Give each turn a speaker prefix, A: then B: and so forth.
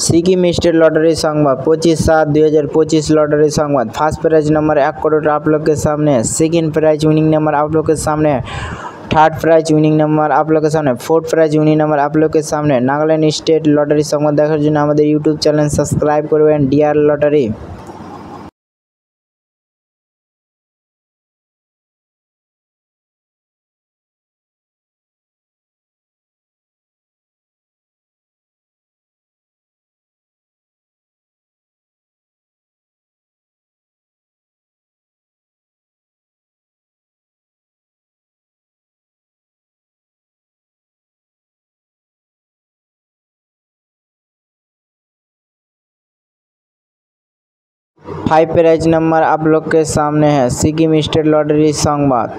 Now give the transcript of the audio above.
A: Sikkim state lottery संवाद 25/7/2025 lottery संवाद। First prize number 1 crore आप लोग के सामने है। सेकेंड प्राइज विनिंग नंबर आप लोग के सामने है। थर्ड प्राइज विनिंग नंबर आप लोग के सामने, फोर्थ प्राइज विनिंग नंबर आप लोग के सामने। नागालैंड स्टेट लॉटरी संवाद देखार जন্য আমাদের ইউটিউব চ্যানেল সাবস্ক্রাইব করবেন Dear lottery. Five prize number आप लोग के सामने है। सिक्किम स्टेट लॉटरी संवाद।